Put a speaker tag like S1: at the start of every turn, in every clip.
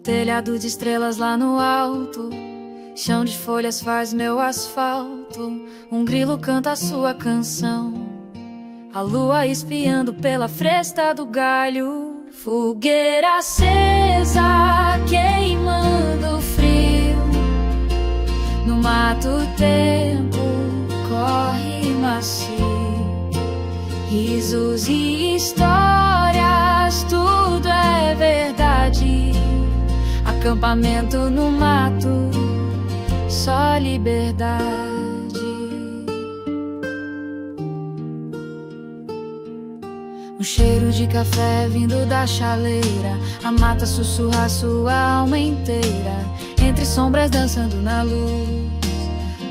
S1: telhado de estrelas lá no alto, chão de folhas faz meu asfalto. Um grilo canta a sua canção, a lua espiando pela fresta do galho. Fogueira acesa, queimando frio. No mato o tempo corre macio. Risos e histórias, tudo é verdade. Acampamento no mato, só liberdade. Um cheiro de café vindo da chaleira, a mata sussurra sua alma inteira. Entre sombras dançando na luz,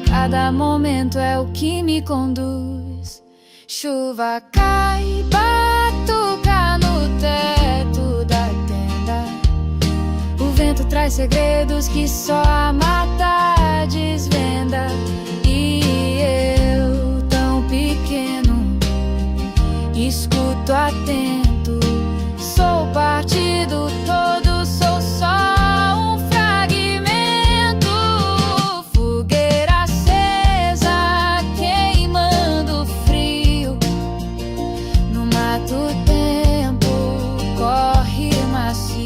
S1: cada momento é o que me conduz. Chuva cai, batuca no teto da tenda. O vento traz segredos que só a mata desvenda. E eu, tão pequeno, escuto atento. Sou parte do todo, sou só um fragmento. Fogueira acesa, queimando frio. No mato o tempo corre macio.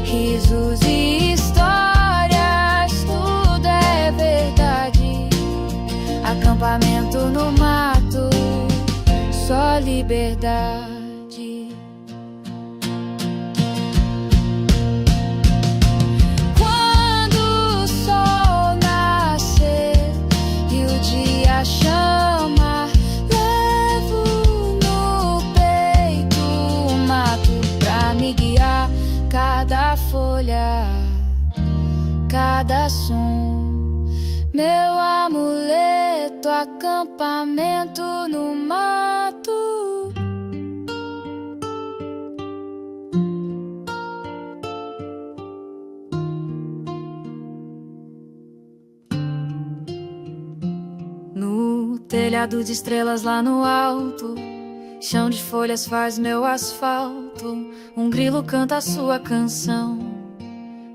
S1: Risos e histórias, tudo é verdade. Acampamento no mato, só liberdade. Quando o sol nascer e o dia chama, levo no peito o mato pra me guiar. Cada folha, cada som, meu amuleto, acampamento no mato. No telhado de estrelas lá no alto, chão de folhas faz meu asfalto. Um grilo canta a sua canção,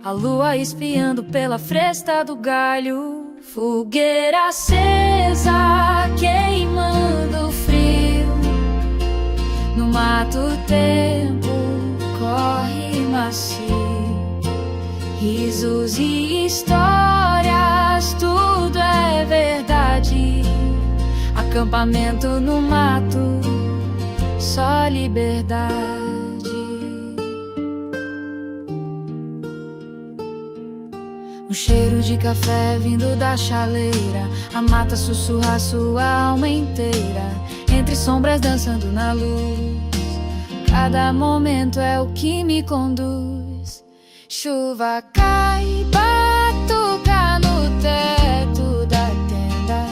S1: a lua espiando pela fresta do galho. Fogueira acesa, queimando frio. No mato o tempo corre macio. Risos e histórias, tudo é verdade. Acampamento no mato, só liberdade. Um cheiro de café vindo da chaleira, a mata sussurra sua alma inteira. Entre sombras dançando na luz, cada momento é o que me conduz. Chuva cai, batuca no teto da tenda.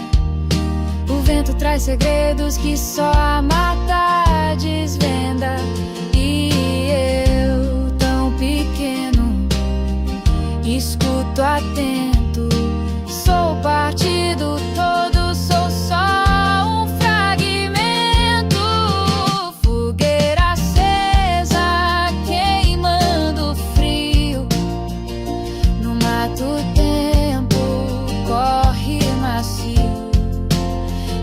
S1: O vento traz segredos que só a mata desvenda. E eu, tão pequeno, escuto atento. Sou parte do todo, sou só um fragmento. Fogueira acesa, queimando frio. No mato o tempo corre macio.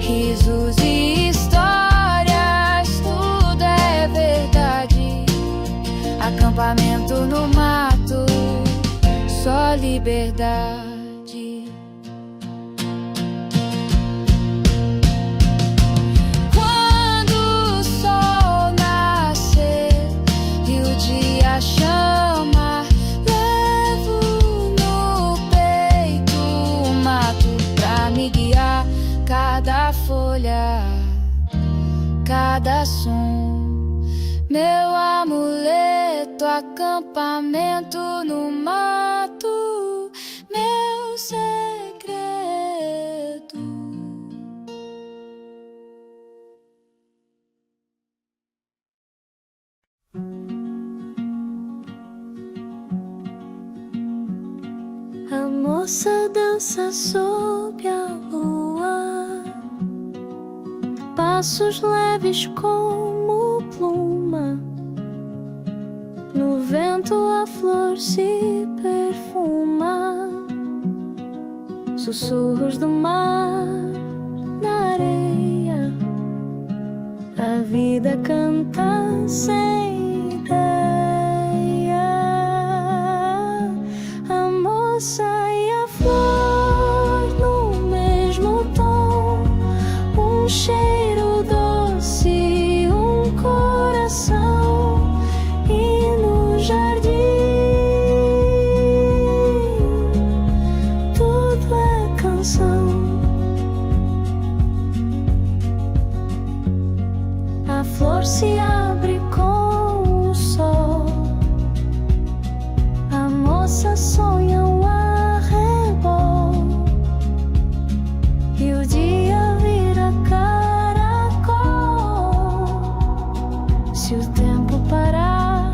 S1: Risos e histórias, tudo é verdade. Acampamento no mato, só liberdade. Quando o sol nascer e o dia chama, levo no peito o mato pra me guiar. Cada folha, cada som, meu amuleto, acampamento no mato, meu segredo. A moça dança sob a lua, passos leves como pluma. No No vento a flor se perfuma, sussurros do mar na areia. A vida canta sem ideia. A moça e a flor no mesmo tom, um cheiro doce, um coração. E no jardim tudo é canção. A flor se abre com o sol, a moça sonha um arrebol, e o dia vira caracol. Se o tempo parar,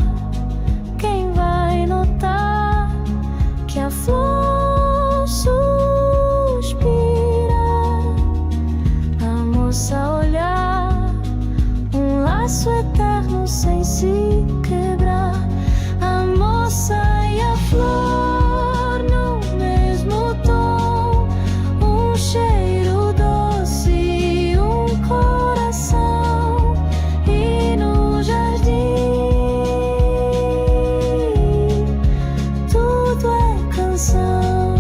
S1: quem vai notar que a flor suspira? A moça olhar, um laço eterno sem se quebrar. A moça e a flor no mesmo tom, um cheiro doce, um coração. E no jardim tudo é canção.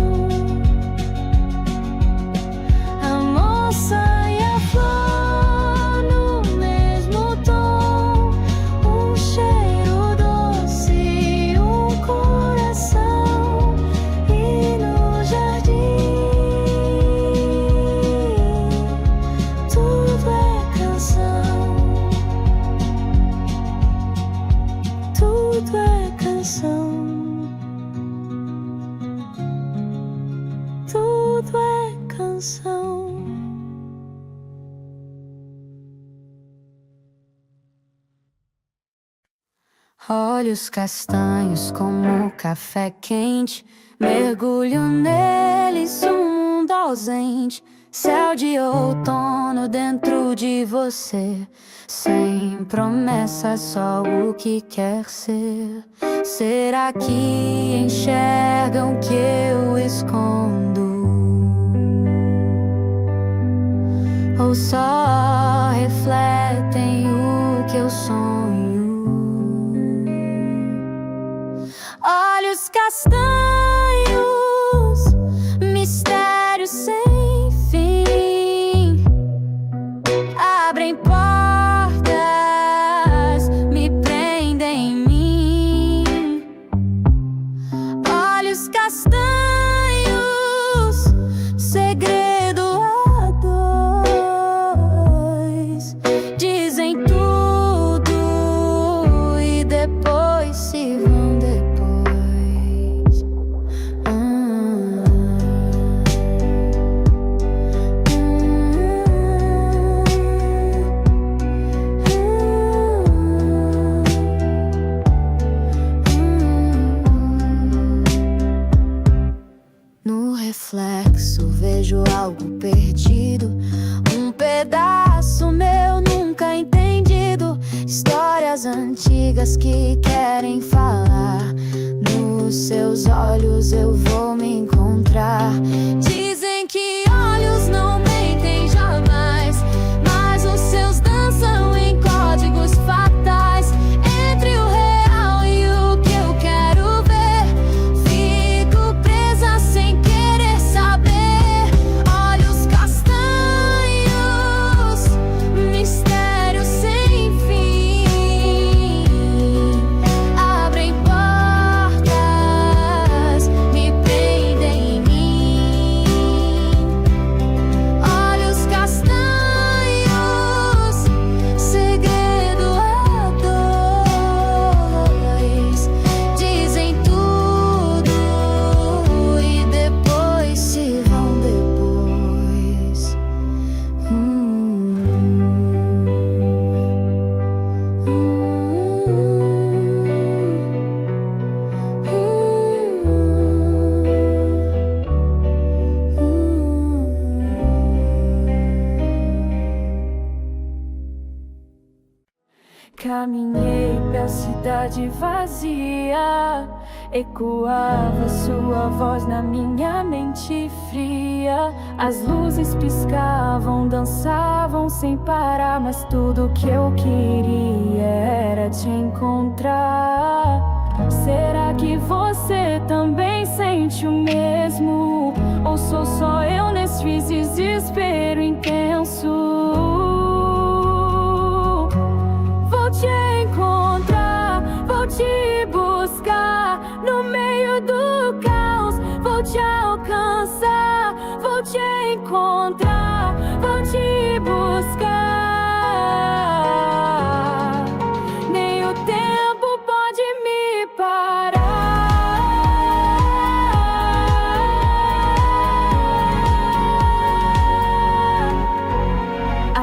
S1: A moça e a flor no mesmo tom, um cheiro doce, um coração. E no jardim tudo é canção. Tudo é canção. Tudo é canção. Olhos castanhos como café quente, mergulho neles, um mundo ausente. Céu de outono dentro de você, sem promessa, só o que quer ser. Será que enxergam que eu escondo? Ou só refletem o que eu sonho? Olhos castanhos, mistério sem fim, abrem portas, me prendem em mim. Olhos castanhos, segredo a dois, dizem tudo e depois se vão depois. No reflexo vejo algo perdido, um pedaço meu nunca entendido. Histórias antigas que querem falar. Nos seus olhos eu vou me encontrar. Dizem que olhos não mentem jamais, mas os seus dançam em códigos fatais. Entre o real e o que eu quero ver, fico presa sem querer saber. Olhos castanhos, mistério sem fim, abrem portas, me prendem em mim. Olhos castanhos, segredo a dois, dizem tudo e depois se vão depois. Caminhei pela cidade cidade vazia, ecoava sua voz na minha mente fria. As luzes piscavam, dançavam sem parar, mas tudo que eu queria era te encontrar. Será que você também sente o mesmo? Ou sou só eu nesse desespero intenso? Vou te encontrar, vou te buscar no meio do caos. Vou te alcançar, vou te encontrar, vou te buscar. Nem o tempo pode me parar.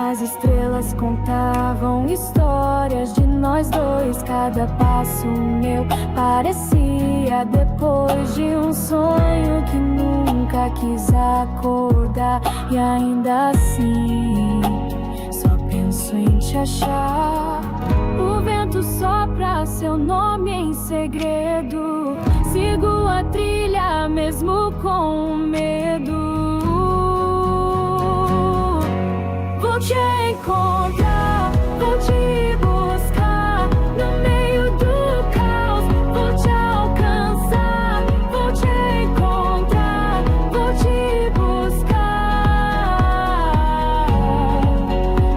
S1: As estrelas contavam histórias de nós dois. Cada passo meu parecia depois de um sonho que nunca quis acordar. E ainda assim só penso em te achar. O vento sopra seu nome em segredo. Sigo a trilha mesmo com medo. Vou te encontrar, vou te buscar no meio do caos. Vou te alcançar, vou te encontrar, vou te buscar.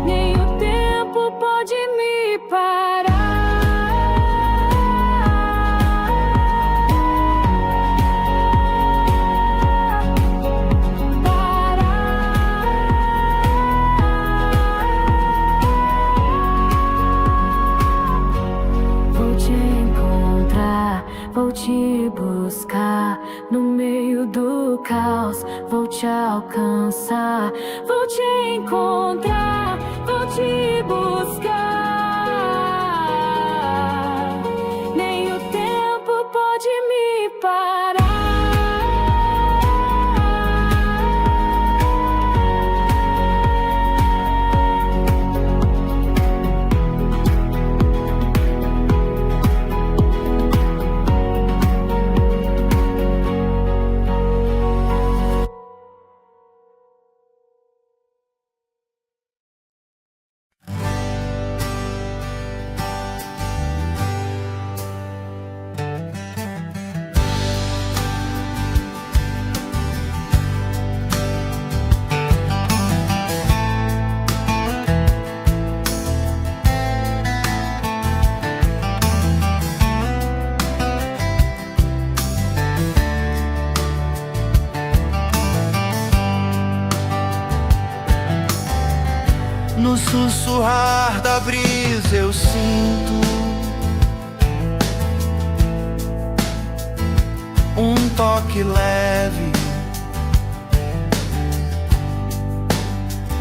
S1: Nem o tempo pode me parar. Vou te buscar no meio do caos. Vou te alcançar, vou te encontrar, vou te buscar. Nem o tempo pode me parar.
S2: No sussurrar da brisa eu sinto um toque leve,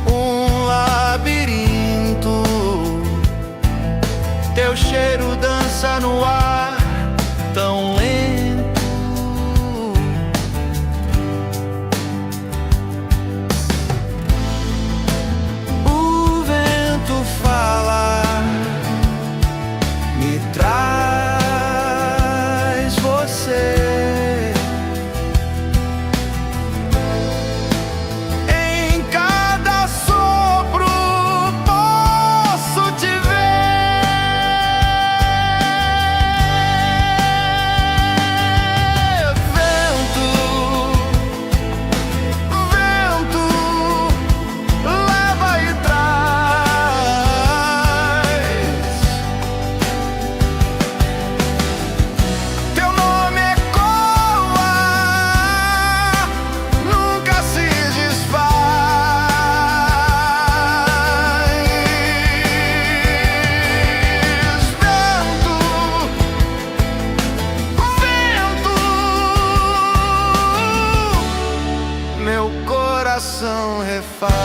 S2: um labirinto. Teu cheiro dança no ar tão lento. Me traz você em cada sopro, posso te ver. Vento, vento, leva e traz. Teu nome ecoa, nunca se desfaz. Vento, vento, meu coração refaz.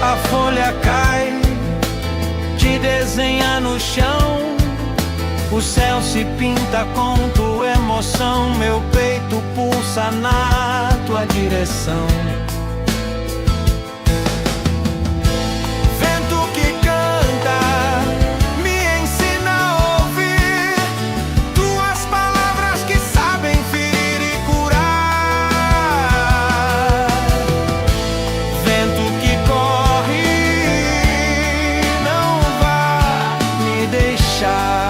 S2: A folha cai O céu se pinta com tua emoção, meu peito pulsa na tua direção. Vento que canta, me ensina a ouvir tuas palavras que sabem ferir e curar. Vento que corre, não vá me deixar.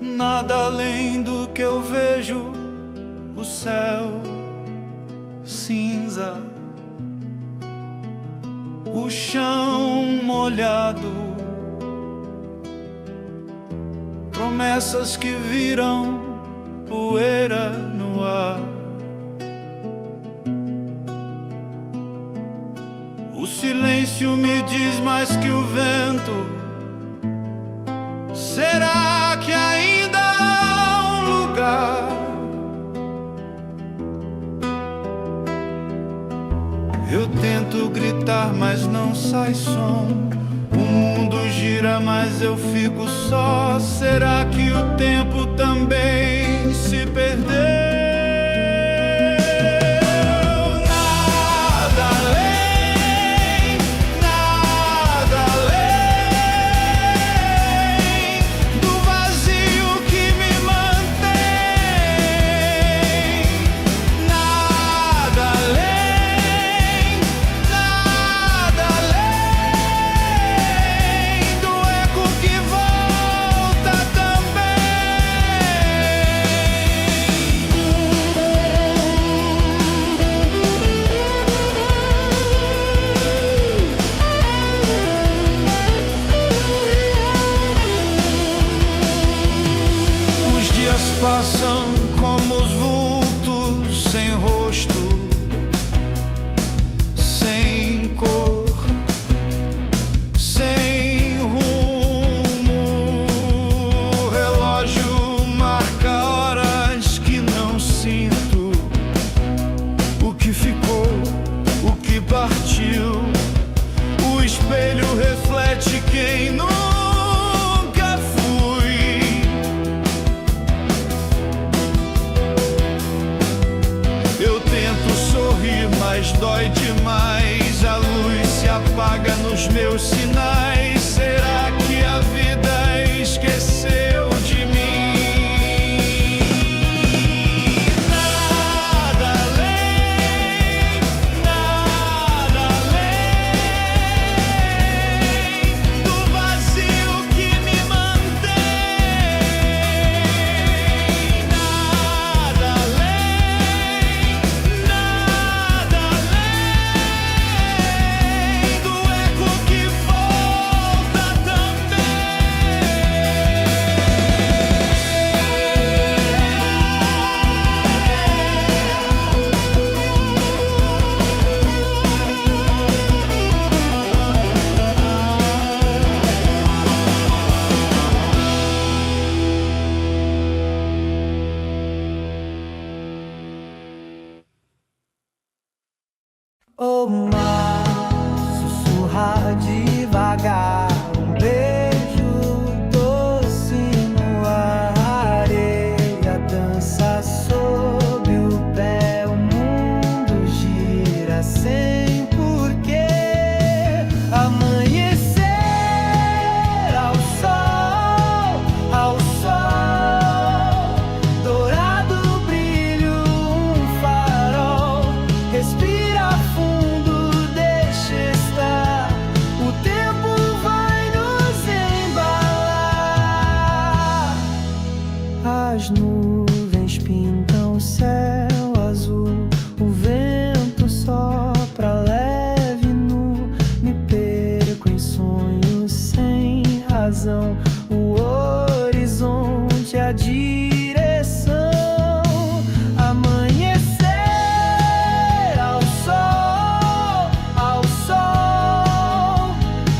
S2: Nada além do que eu vejo, o céu cinza, o chão molhado, promessas que viram poeira no ar. O silêncio me diz mais que o vento. Será que ainda há um lugar? Eu tento gritar, mas não sai som. O mundo gira, mas eu fico só. Será que o tempo também se perdeu? Passam como os vultos, sem rosto, sem cor, sem rumo. O relógio marca horas que não sinto. O que ficou, o que partiu. O espelho reflete quem nunca fui. Mas dói demais, a luz se apaga nos meus sinais. Será que a vida esqueceu de mim? Nada além do vazio que me mantém. Nada além do eco que volta também.
S3: o mar sussurrar devagar, um beijo doce no ar. A areia dança sob o pé, o mundo gira sem porquê. Amanhecer ao sol, dourado brilho, um farol. Respira fundo, deixa estar, o tempo vai nos embalar. As nuvens pintam o céu azul, o vento sopra leve nu. Me perco em sonhos sem razão, o horizonte, a direção. Amanhecer ao sol,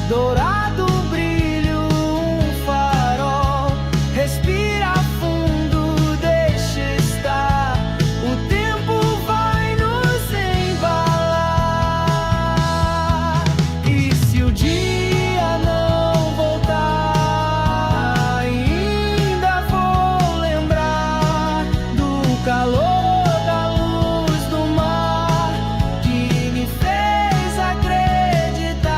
S3: dourado brilho, um farol. Respira fundo, deixa estar, o tempo vai nos embalar. E se o dia não voltar, ainda vou lembrar do calor da luz do mar que me fez acreditar.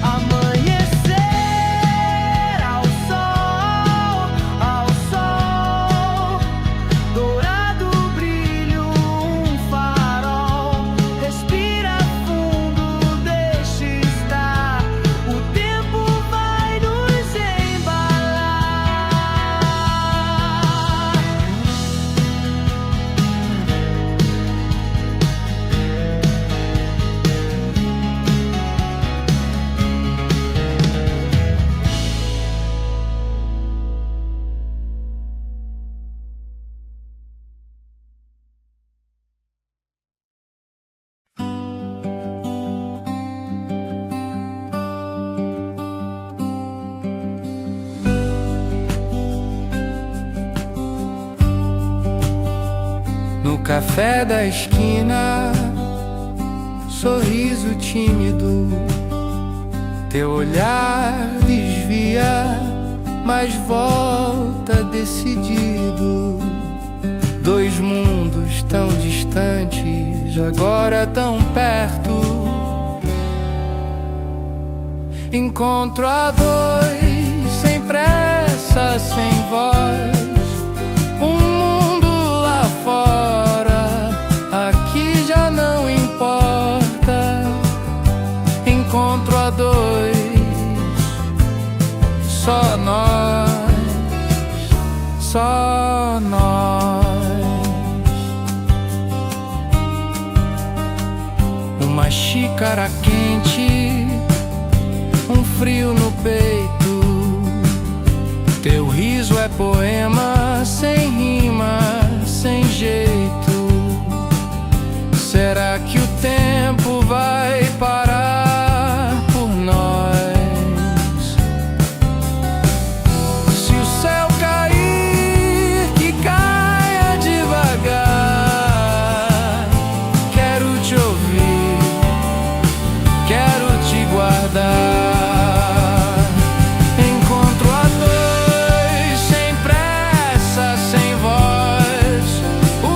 S3: Amanhecer ao sol, dourado brilho, um farol. Respira fundo, deixa estar, o tempo vai nos embalar.
S4: No café da esquina, sorriso tímido, teu olhar desvia, mas volta decidido. Dois mundos tão distantes, agora tão perto. Encontro a dois, sem pressa, sem voz. Um mundo lá fora, aqui já não importa. Encontro a dois, só nós, só nós. Uma xícara quente, um frio no peito. Teu riso é poema, sem rima, sem jeito. Será que o tempo vai parar por nós? Se o céu cair, que caia devagar. Quero te ouvir, quero te guardar. Encontro a dois, sem pressa, sem voz. O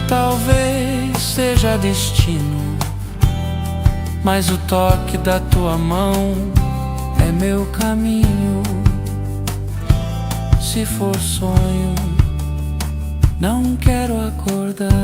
S4: Talvez seja destino, mas o toque da tua mão é meu caminho. Se for sonho, não quero acordar.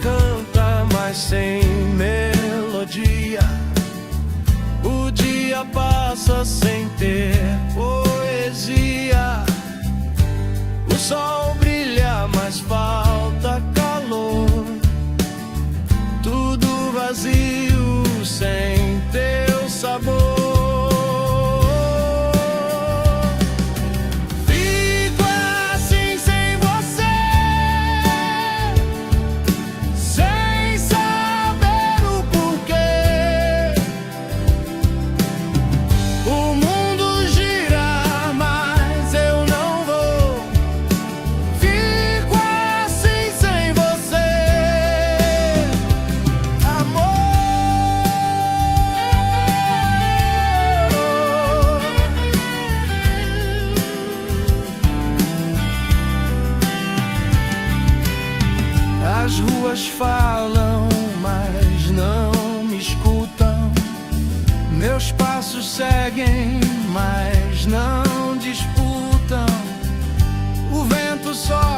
S3: Canta, mas sem melodia. O dia passa sem ter poesia. O sol brilha, mas falta calor. Tudo vazio, sem teu sabor. As ruas falam, mas não me escutam. Meus passos seguem, mas não disputam. O vento só